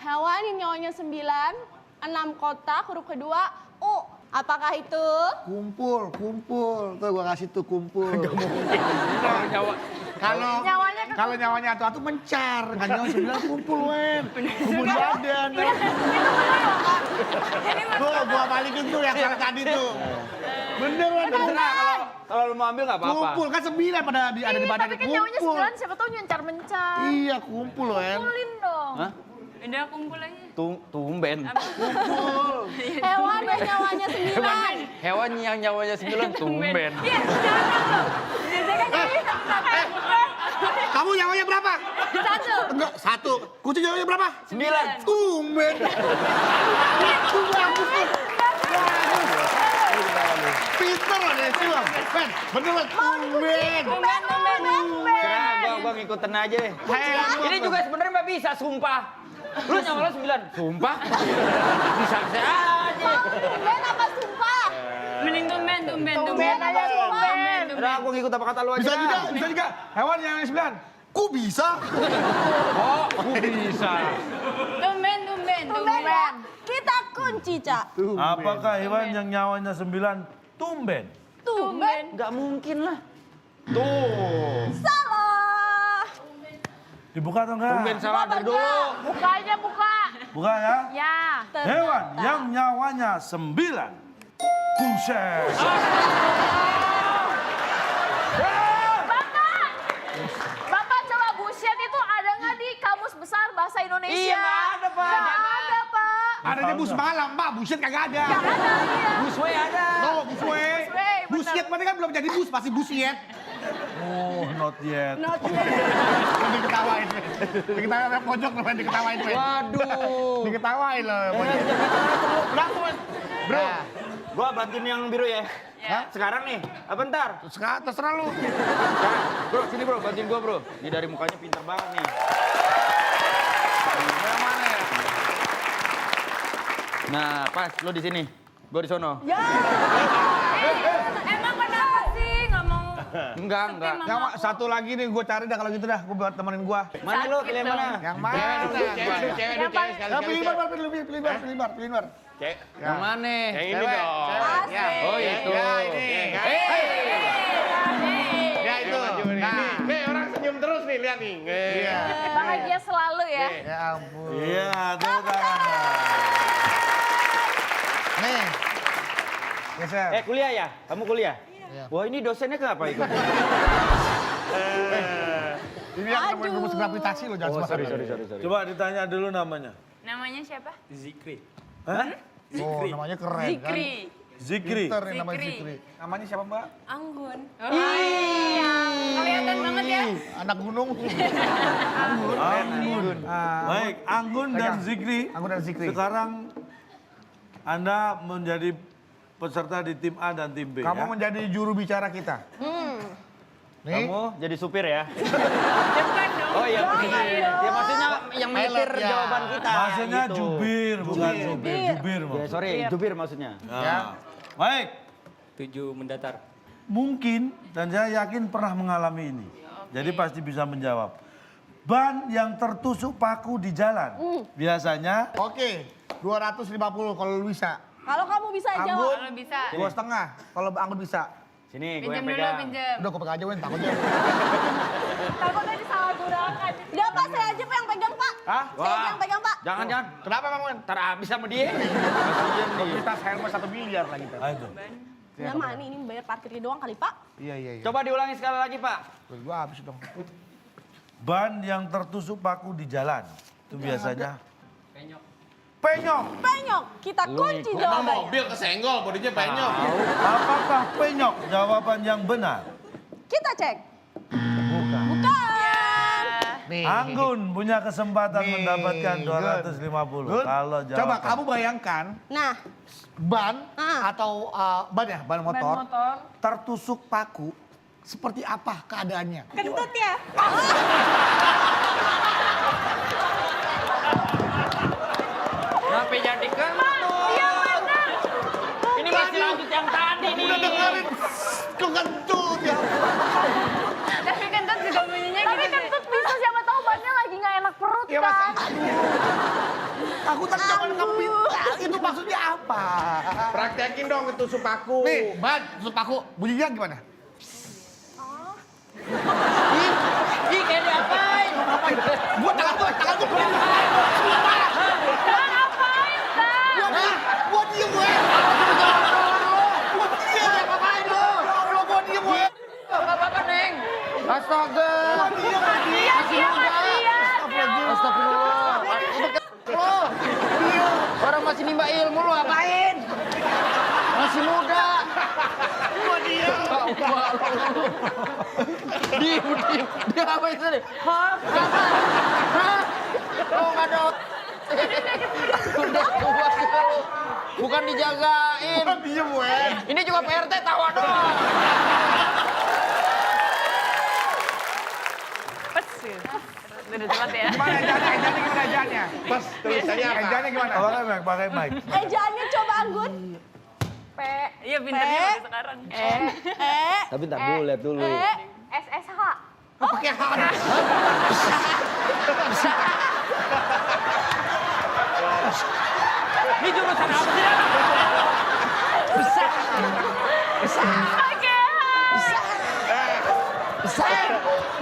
Hewan yang nyawanya 9, 6 kotak, huruf kedua U. Apakah itu? Kumpul. Tuh gua kasih tuh kumpul. Nyawa. Kalau nyawanya atu mencar. Kan nyawa 9 kumpul, Wen. Kumpul badan. Tuh, gua balikin tuh yang salah tadi tuh. Bener, Wen. Terserah kalau lu mau ambil nggak apa-apa. Kumpul, kan 9 ada di badan. Tapi kan nyawanya 9, siapa tahu mencar-mencar. Iya, kumpul, Wen. Kumpulin dong. Hah? Udah kumpul aja. Tumben. Hewan yang nyawanya 9. Hewan yang nyawanya 9 tumben. Iya, jangan loh. Biasanya kan gitu. Kamu nyawanya berapa? 1. Enggak, 1. Kucing nyawanya berapa? 9. Tumben. Itu bagus tuh. Pinter loh deh, Siwam. Ben, bener banget. Tumben. Serah, gua ngikutin aja deh. Ini juga sebenarnya nggak bisa, sumpah. Lu nyawa lu 9. Sumpah. Bisa aja. Tumben apa sumpah? Mending tumben. aja, tumben. Udah, gua ngikut apa kata lu aja. Bisa juga. Hewan yang 9. Ku bisa. Oh, aku bisa. Tumben ya. Kita kunci, Cak. Apakah hewan yang nyawanya 9 tumben? Tumben. Nggak mungkin lah. Salah. Dibuka atau enggak? Tumben salah dari dulu. Buka aja, buka. Buka ya. Ya. Hewan yang nyawanya 9. Buset. Bapak coba buset itu ada nggak di Kamus Besar Bahasa Indonesia? Iya, nggak ada, Pak. Nggak ada, Pak. Adanya bus malam, Pak. Buset kagak ada. Nggak ada, iya. Busway ada. Tuh, buswe. Busway, bener. Busiet berarti kan belum jadi bus, pasti busiet. Oh, not yet. Diketawain. Diketawain sama pojok loh, diketawain. Men. Waduh. Diketawain loh. Pojok. Berapa, Men? Bro, Gua bantuin yang biru ya. Ya. Sekarang nih, apa ntar? Terserah lu. Nah, bro, sini bro, bantuin gua bro. Ini dari mukanya pintar banget nih. Yang mana ya? Nah, pas lo di sini. Gua di sono. Ya. Emang kenapa sih nggak mau? Enggak. Yang satu lagi nih gue cari dah kalau gitu dah. Gue buat temenin gue. Mana lo? Pilih yang mana? Yang mana? Cewek dulu, Pilih bar. Yang mana? Yang ini dong. Oh itu. Ya, ini. Ya itu. Nih, orang senyum terus nih, lihat nih. Bahagia selalu ya. Ya ampun. Iya, tepuk tangan. Nih. Geser. Kuliah ya? Kamu kuliah? Iya. Wah, ini dosennya kenapa ikut? Ini yang nemuin rumus gravitasi lo jangan sembarangan. Sorry. Coba ditanya dulu namanya. Namanya siapa? Hah? Oh, namanya keren kan. Zikri. Zikri. Pinter nih namanya Zikri. Zikri. Namanya siapa Mbak? Anggun. Kelihatan banget ya. Anak gunung. Anggun. Baik, Anggun dan Zikri. Anggun dan Zikri. Sekarang Anda menjadi peserta di tim A dan tim B Kamu ya. menjadi juru bicara kita. Nih. Kamu jadi supir ya? Bukan dong. Oh iya, ya maksudnya yang mikir Pilot, ya. jawaban kita. Maksudnya gitu. jubir, bukan supir. Jubir. Ya, sorry, jubir maksudnya. Ya. Baik, 7 mendatar. mungkin dan saya yakin pernah mengalami ini. Jadi pasti bisa menjawab. Ban yang tertusuk paku di jalan. Biasanya Oke, 250 kalau lu bisa. Kalau kamu bisa jawab. Anggun, Kalau bisa. 2,5 kalau Anggun bisa. Sini, gue Pinjam yang dulu, pegang. pinjam. Udah gue pegang aja, Wen, takutnya. Takutnya disalahgunakan. Enggak Pak, saya aja Pak yang pegang Pak. Hah? Saya aja yang pegang Pak. Jangan. Kenapa Bang Wen? Ntar habis sama dia. Kasian nih. Kita helmet 1 miliar lagi. Pak. itu. Ya mani ini bayar parkirnya doang kali Pak. Iya. Coba diulangi sekali lagi, Pak. Duit gua habis dong. Ban yang tertusuk paku di jalan. Itu biasanya penyok. Penyok, kita kunci Emang jawabannya. mobil kesenggol, bodinya penyok. Apakah penyok jawaban yang benar? Kita cek. Bukan. Bukan. Nih. Anggun punya kesempatan Nih, mendapatkan Gun. 250. Gun, Kalau coba jawaban. kamu bayangkan Nah, ban Ah. atau ban motor tertusuk paku seperti apa keadaannya? Kentut ya. Kenapa jadi kentut? Iya benar. Ini masih lanjut yang tadi nih. Udah dengerin, kentut ya. Tapi kentut juga bunyinya Tapi gitu. kentut bisa siapa tahu bannya lagi nggak enak perut Ya mas, kan. aku tadi jangan kepit. Itu maksudnya apa? Praktekin dong ketusuk paku. Nih, ban, tusuk paku, bunyinya gimana? Ih, kayak diapain? Gua tangan gua Ngapain kan? Gua diem gue. Gua diem ya ngapain lo? Ya Allah, gua diem gue. Gak apa-apa, Neng. Astaga. Kasihan. Astagfirullah. Lo. Orang masih nimba ilmu lo ngapain? Masih muda. Gua diem. Diem. Dia ngapain tadi? Hah? Hah? Oh, nggak ada. Udah tua sih lo. Bukan dijagain. Gua diem gue. Ini juga PRT tawa doang. Udah telat ya. Gimana ejaannya? Pas tulisannya apa? Ejaannya gimana? Pakai mic. ejaannya coba Anggun. P. Iya pintarnya baru sekarang. Tapi ntar dulu, lihat dulu. SSH. Pakai hak. Ini jurusan apa sih?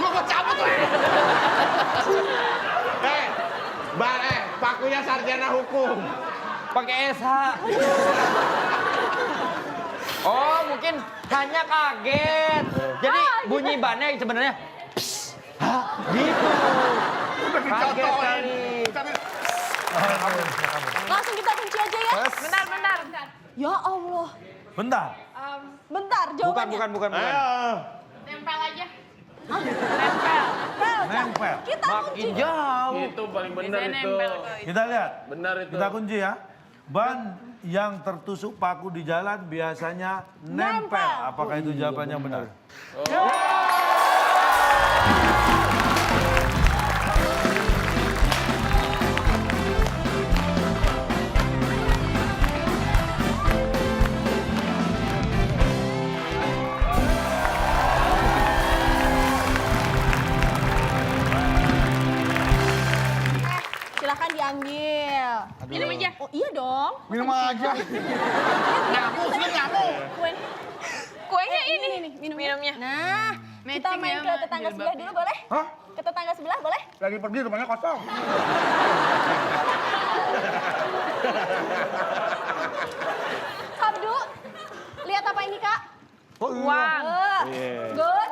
Gua cabut gue. Pakunya sarjana hukum. Pakai SH. Oh, mungkin hanya kaget. Jadi bunyi bannya sebenarnya hah, gitu. Udah Kaget dicontohin. kali. Langsung kita kunci aja ya. Bentar. Ya Allah. Bentar. Bentar jawabannya. Bukan. Tempel aja. Nempel. Kita kunci. Makin jauh. Itu paling benar Biasanya itu. nempel kok. Kita lihat. Benar itu. Kita kunci ya. Ban yang tertusuk paku di jalan biasanya nempel. Apakah itu jawabannya benar? Silahkan diambil. Minum aja. Oh iya dong. Minum aja. Nyamuk, sini nyamuk. Kue. Kuenya ini nih, minum. minumnya. Nah, kita Matching main ya ke sama tetangga sebelah jilbabnya. dulu boleh? Hah? Ke tetangga sebelah boleh? Lagi pergi rumahnya kosong. Kak Abdu, lihat apa ini Kak? Oh, iya. Uang. Good.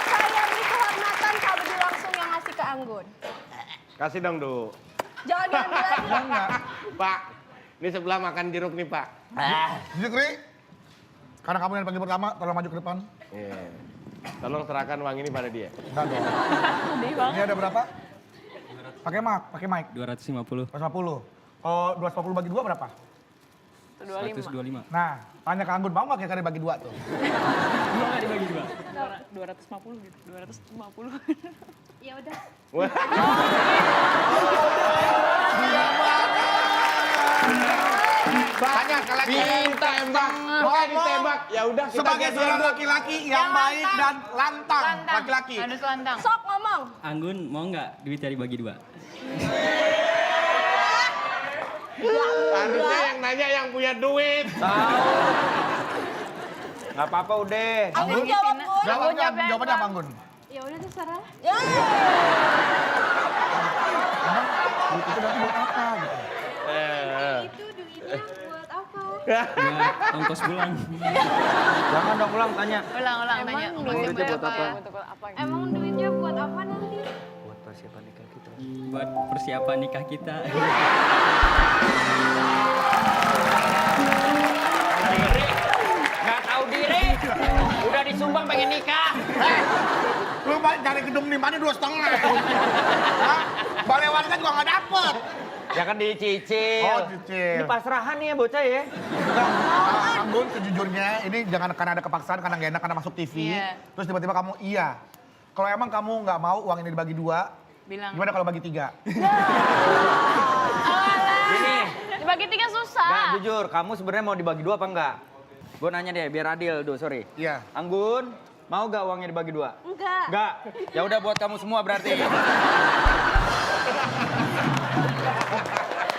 Saya beri kehormatan Kak Abdu langsung yang ngasih ke Anggun. Kasih dong, Du. Jangan diambil lagi. Enggak. Pak, ini sebelah makan jeruk nih, Pak. Jukri, karena kamu yang panggil pertama, tolong maju ke depan. Iya. Tolong serahkan uang ini pada dia. Enggak dong. Ini ada berapa? Pakai mic. 250. 150. Oh, 250 bagi 2 berapa? 125. Nah, tanya ke Anggun, mau nggak kira-kira bagi 2 tuh? Dua nggak dibagi dua? 250 gitu. 250. Ya udah. Tanya sekali lagi. Ditembak. Bukan ditembak. Ya udah kita Sebagai gedein, seorang Du. laki-laki yang baik dan lantang. Laki-laki. Harus lantang. Sok ngomong. Anggun mau nggak duitnya dibagi dua? Harusnya yang nanya yang punya duit. Nggak apa-apa udah. Anggun jawab Gun. Jawabannya apa, Anggun? Ya udah terserah. Itu nanti buat apa gitu? Itu duitnya buat apa? Buat ongkos pulang. Jangan dong ulang tanya. Ulang tanya. duitnya buat apa? Emang duitnya buat apa nanti? Buat persiapan nikah kita. Nggak tahu diri. Udah disumbang pengen nikah. Lu cari gedung di mana 2,5? Hah? Balai warga juga nggak dapet. Ya kan dicicil. Oh, cicil. Ini pasrahan nih ya bocah ya. Enggak, Anggun sejujurnya ini jangan karena ada kepaksaan, karena nggak enak, karena masuk TV. Iya. Terus tiba-tiba kamu iya. Kalau emang kamu nggak mau uang ini dibagi 2, Bilang. gimana kalau bagi 3? Ini. Dibagi 3 susah. Nah jujur, kamu sebenarnya mau dibagi 2 apa enggak? Gue nanya deh, biar adil, sorry. Iya. Anggun, mau gak uangnya dibagi 2? Enggak. Enggak. Ya udah buat kamu semua berarti.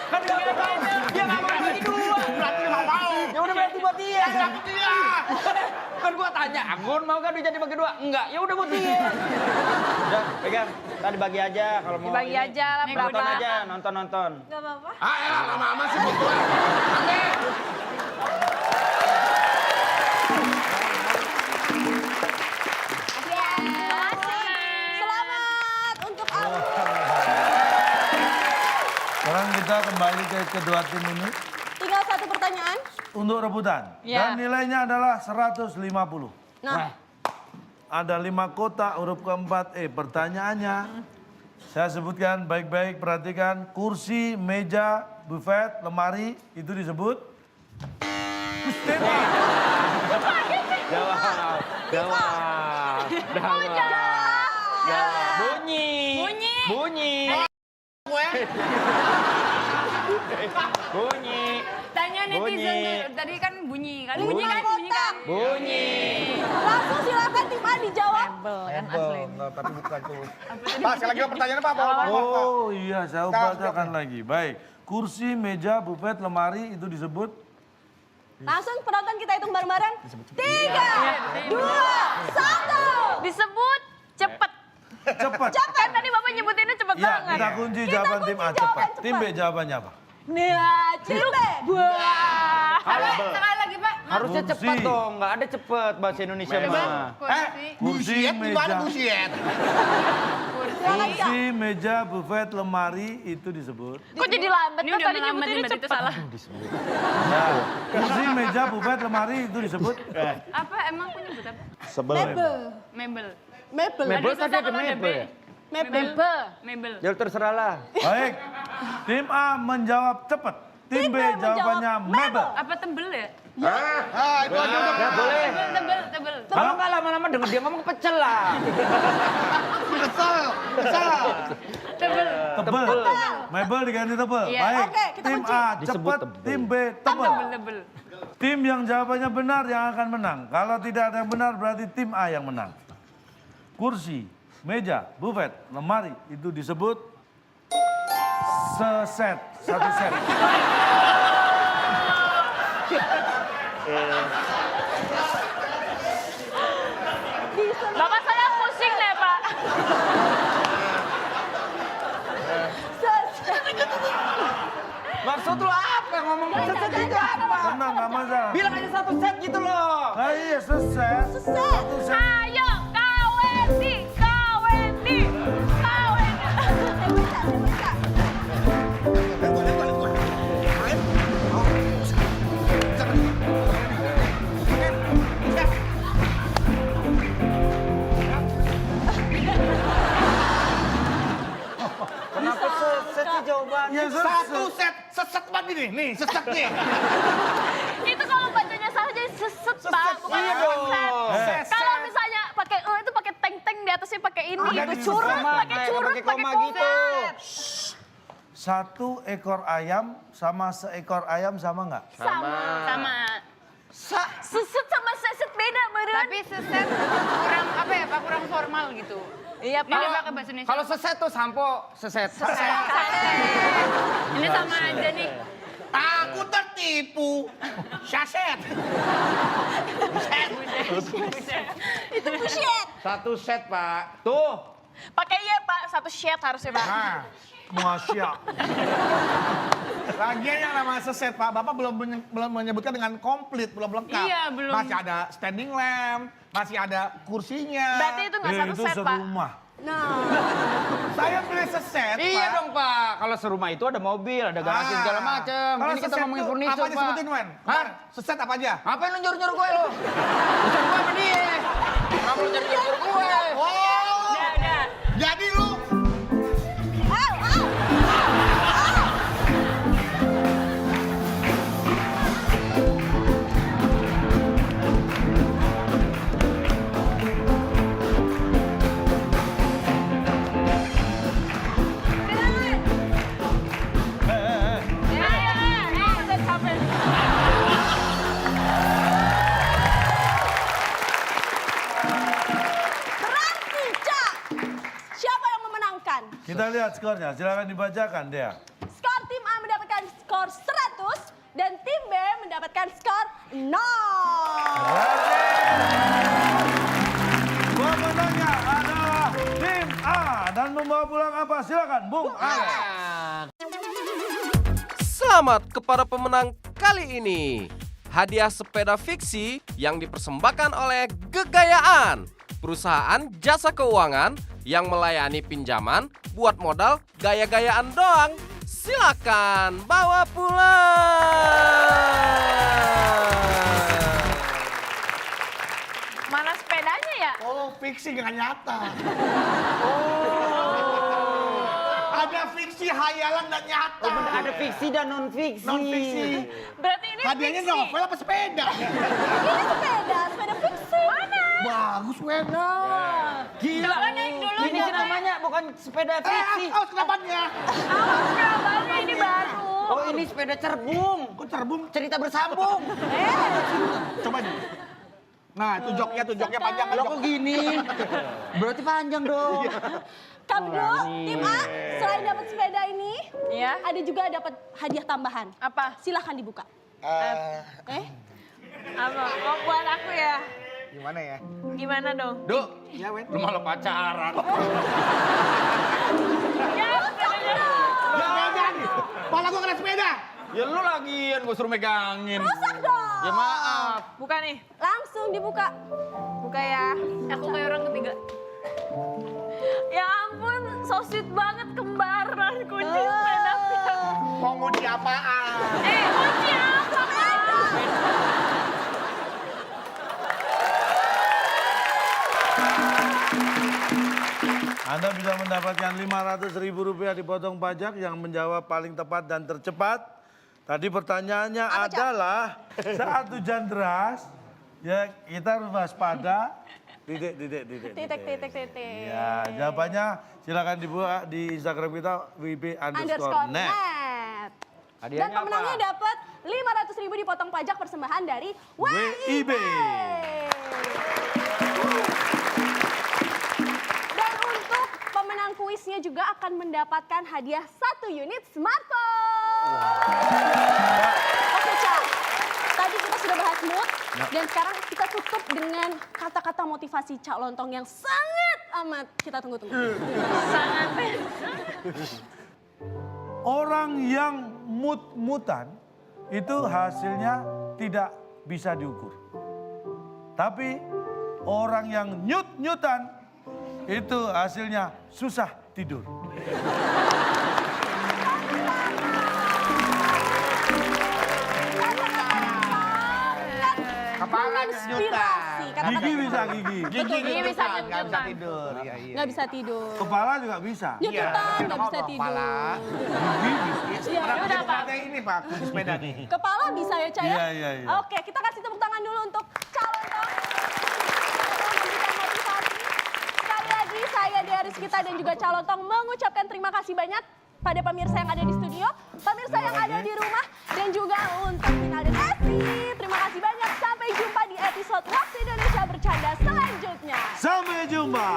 Kan dia nggak mau dibagi 2. Berarti nggak mau. Ya udah berarti buat dia. Kan gua tanya, Anggun mau gak duitnya dibagi 2? Enggak. Ya udah buat dia. Udah, pegang. Tadi bagi aja kalau mau. Dibagi ini. aja lah berapa. Nonton aja, nonton. Enggak apa-apa. Ah, elah lama-lama sih buat. Ambil. Selamat untuk Anggun. Sekarang kita kembali ke kedua tim ini Tinggal satu pertanyaan. untuk rebutan. Ya. Dan nilainya adalah 150. Nah, Ada 5 kotak huruf keempat E. Pertanyaannya, saya sebutkan baik-baik, perhatikan. Kursi, meja, buffet, lemari, itu disebut? Jawab. Bunyi. Tanya netizen tuh. Tadi kan bunyi kan? Bunyi kan? langsung silakan tim A dijawab. Enggak, tapi bukan tuh. Pak, sekali lagi pertanyaannya Pak. Oh iya, saya bacakan lagi. Baik, kursi, meja, buffet, lemari, itu disebut? Langsung penonton kita hitung bareng-bareng. 3, 2, 1. Disebut cepet. Cepat. Kan tadi Bapak nyebutinnya cepet Ya, banget. kita kunci jawaban tim A, kunci jawaban cepat. Tim B jawabannya apa? Nah, ciluk. Sekali lagi Pak. Harusnya Kursi. cepet dong, nggak ada cepet bahasa Indonesia mah. Kursi, Gimana meja, busiet? kursi, meja, buffet, lemari, itu disebut? Kok jadi lambat? Kan tadi nyebutinnya cepet. Salah. Ya. Kursi, meja, buffet, lemari, itu disebut? Apa emang aku nyebut apa? Sebel. Mebel. Mebel. Mebel. Mebel Susah tadi ada kalau ada mebel B. ya? Mebel. Ya terserah lah. Baik. Tim A menjawab cepat. Tim B jawabannya mebel. Apa tebel ya? Itu aja udah. Ya boleh. Tebel. Kalau nggak lama-lama denger dia ngomong pecel lah. Kesel. Tebel. Tebel. Mebel diganti tebel. Iya. Baik. Oke, kita Tim kunci. A Disebut cepat, tebel. tim B tebel. Tebel. Tim yang jawabannya benar yang akan menang. Kalau tidak ada yang benar berarti tim A yang menang. Kursi, meja, buffet, lemari itu disebut seset, satu set. Bapak saya pusing deh, Pak. Maksud lu apa ngomong seset itu apa? Tenang, nggak masalah. Bilang aja satu set gitu loh. Ah, iya, seset. Satu set. Ayo, Kawendi. Kenapa seset sih jawabannya? Ya, Satu set. Seset banget ini. Nih, seset nih. Itu kalau bacanya salah jadi seset, Pak. Bukan Iya dong. seset. Kalau misalnya pakai itu pakai teng-teng di atasnya pakai ini Ada gitu. di Curut, koma, pakai kayak curut, pakai pakai koma koma. gitu. Satu ekor ayam sama seekor ayam sama nggak? Sama. Seset sama seset beda, meren. Tapi seset kurang apa ya Pak? Kurang formal gitu. Iya, Ini udah pakai bahasa Indonesia. Kalau seset tuh sampo, seset. Ini sama aja nih. Aku tertipu. Syaset. Itu buset. Satu set, Pak. Tuh. Pakai iya, Pak. Satu shade harusnya, Pak. Nah, Masya. lagian yang namanya seset, Pak. Bapak belum menyebutkan dengan komplit, belum lengkap. Iya, belum. Masih ada standing lamp, masih ada kursinya. Berarti itu nggak satu Itu set, Pak. serumah. Nah, Saya pilih seset, Iya Pak. dong, Pak. Kalau serumah itu ada mobil, ada garasi segala macem. Kalau Ini kita seset ngomongin tuh furniture, apa aja Pak. sebutin, Wen? Hah? Seset apa aja? Apa yang lu nyuruh-nyuruh gue lo? Urusan gue sama dia. Kenapa lu nyuruh-nyuruh gue? Oh, Udah. jadi lu Saya capek. Rantica. Siapa yang memenangkan? Kita lihat skornya, silakan dibacakan dia. Skor tim A mendapatkan skor 100 dan tim B mendapatkan skor 0. Pemenangnya adalah tim A dan membawa pulang apa? Silakan, Bung Alex. Selamat kepada pemenang kali ini. Hadiah sepeda fiksi yang dipersembahkan oleh Gegayaan, perusahaan jasa keuangan yang melayani pinjaman buat modal gaya-gayaan doang. Silakan bawa pulang. Mana sepedanya ya? oh fiksi nggak nyata. Ada fiksi, hayalan dan nyata. Oh, bener, ada fiksi dan non-fiksi. Non fiksi. Berarti ini Hadiahnya fiksi. novel apa sepeda? Ini sepeda fiksi. Mana? Bagus, Wen. Gila. Coba naik dulu, Ini sih coba. namanya bukan sepeda fiksi. Awas kenapanya? Awas, Abang, ini baru. Oh, ini sepeda cerbung. Kok cerbung? Cerita bersambung. Coba nih. Nah, itu joknya panjang. Lo kok gini? Berarti panjang dong. Kapdo, tim A, selain dapat sepeda ini, Iya. ada juga dapat hadiah tambahan. Apa? Silahkan dibuka. Apa? Oh, buat aku ya? Gimana ya? Gimana dong? Duk, Ya, Wen. lu malah pacaran. Ya, sepedanya. Sepeda nih. Pala gua kena sepeda. Ya lu lagian gue suruh megangin. Rusak dong. Ya maaf. Buka nih. Langsung dibuka. Buka ya. Aku kayak orang ketiga. Ya ampun, so sweet banget kembaran kunci sepeda. Mau ngunci apaan? Kunci apa? Anda bisa mendapatkan Rp500.000 dipotong pajak yang menjawab paling tepat dan tercepat. Tadi pertanyaannya adalah saat hujan deras, ya kita harus waspada. Titik. Ya, jawabannya silakan dibuat di Instagram kita @wb_net. Dan pemenangnya dapat Rp500.000 dipotong pajak persembahan dari WIB. Dan untuk pemenang kuisnya juga akan mendapatkan hadiah 1 unit smartphone. Oke, Cak. Tadi kita sudah bahas mood dan sekarang kita tutup dengan kata-kata motivasi Cak Lontong yang sangat amat kita tunggu-tunggu. Sangat. Orang yang mut-mutan itu hasilnya tidak bisa diukur. Tapi orang yang nyut-nyutan itu hasilnya susah tidur. Menginspirasi. Gigi bisa gigi. Gigi bisa Nggak bisa nyut-nyutan. tidur. Iya. Nggak bisa tidur. Kepala juga bisa. Nyututan nggak bisa tidur. Iya, udah pakai ini Pak, kunci sepeda nih. Kepala bisa ya, Cak ya? Iya. Oke, kita kasih tepuk tangan dulu untuk Cak Lontong. Memberikan motivasi. Sekali lagi saya Dea Rizkita dan juga Cak Lontong mengucapkan terima kasih banyak pada pemirsa yang ada di studio, pemirsa yang ada di rumah, dan juga untuk Final dan Esti. Terima kasih banyak. Sampai jumpa di episode Waktu Indonesia Bercanda selanjutnya. Sampai jumpa.